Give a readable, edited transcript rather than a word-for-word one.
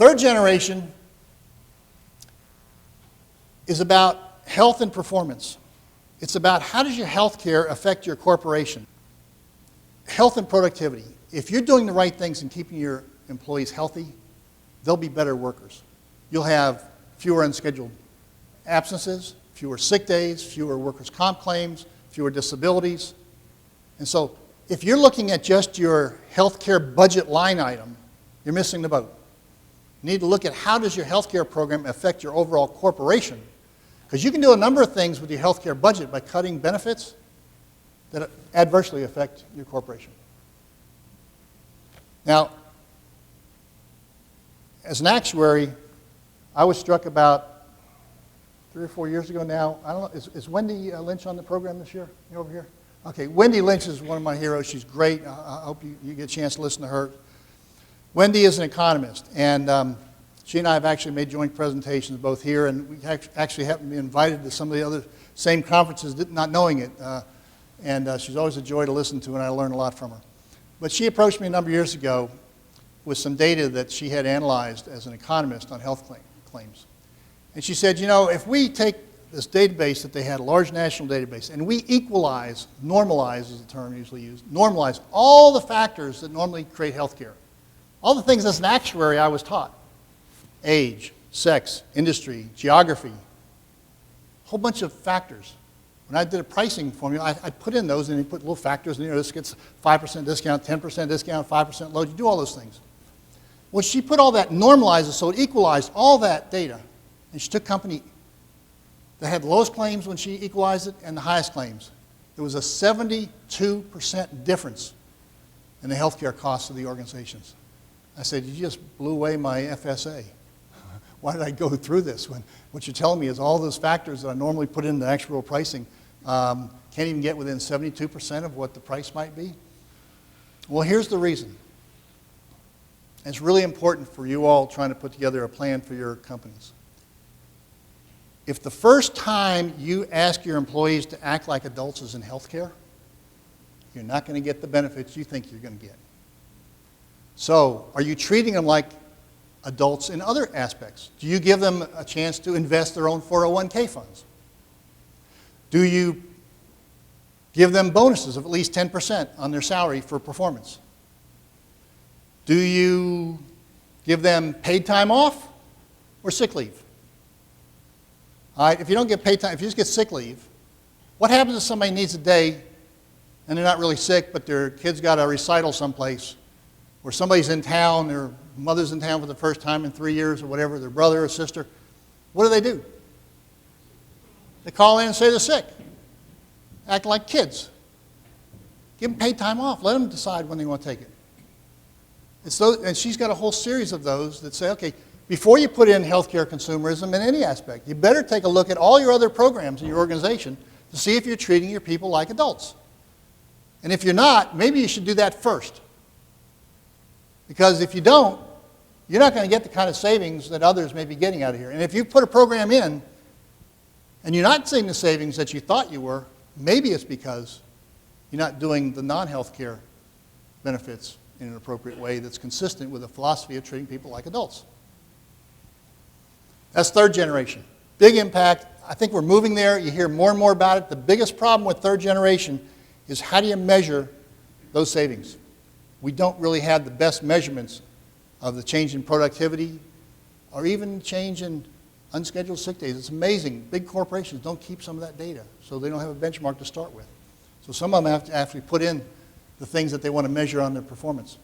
Third generation is about health and performance. It's about how does your health care affect your corporation. Health and productivity. If you're doing the right things and keeping your employees healthy, they'll be better workers. You'll have fewer unscheduled absences, fewer sick days, fewer workers' comp claims, fewer disabilities. And so if you're looking at just your health care budget line item, you're missing the boat. You need to look at how does your health care program affect your overall corporation. Because you can do a number of things with your health care budget by cutting benefits that adversely affect your corporation. Now, as an actuary, I was struck about 3 or 4 years ago now. I don't know, is Wendy Lynch on the program this year? You over here? Okay, Wendy Lynch is one of my heroes. She's great. I hope you get a chance to listen to her. Wendy is an economist, and she and I have actually made joint presentations both here, and we actually happen to be invited to some of the other same conferences, not knowing it. And she's always a joy to listen to, and I learn a lot from her. But she approached me a number of years ago with some data that she had analyzed as an economist on health claims. And she said, you know, if we take this database that they had, a large national database, and we equalize, normalize is the term usually used, normalize all the factors that normally create health care, all the things as an actuary I was taught, age, sex, industry, geography, a whole bunch of factors. When I did a pricing formula, I put in those and you put little factors in there. This gets 5% discount, 10% discount, 5% load. You do all those things. Well, she put all that, normalized it, so it equalized all that data. And she took company that had the lowest claims when she equalized it and the highest claims. There was a 72% difference in the healthcare costs of the organizations. I said, you just blew away my FSA. Why did I go through this when what you're telling me is all those factors that I normally put into actual pricing can't even get within 72% of what the price might be? Well, here's the reason. It's really important for you all trying to put together a plan for your companies. If the first time you ask your employees to act like adults is in healthcare, you're not going to get the benefits you think you're going to get. So, are you treating them like adults in other aspects? Do you give them a chance to invest their own 401k funds? Do you give them bonuses of at least 10% on their salary for performance? Do you give them paid time off or sick leave? All right, if you don't get paid time, if you just get sick leave, what happens if somebody needs a day and they're not really sick, but their kid's got a recital someplace, or somebody's in town, their mother's in town for the first time in 3 years or whatever, their brother or sister? What do? They call in and say they're sick. Act like kids. Give them paid time off. Let them decide when they want to take it. And she's got a whole series of those that say, okay, before you put in healthcare consumerism in any aspect, you better take a look at all your other programs in your organization to see if you're treating your people like adults. And if you're not, maybe you should do that first. Because if you don't, you're not going to get the kind of savings that others may be getting out of here. And if you put a program in and you're not seeing the savings that you thought you were, maybe it's because you're not doing the non-health care benefits in an appropriate way that's consistent with the philosophy of treating people like adults. That's third generation. Big impact. I think we're moving there. You hear more and more about it. The biggest problem with third generation is how do you measure those savings? We don't really have the best measurements of the change in productivity or even change in unscheduled sick days. It's amazing. Big corporations don't keep some of that data, so they don't have a benchmark to start with. So some of them have to actually put in the things that they want to measure on their performance.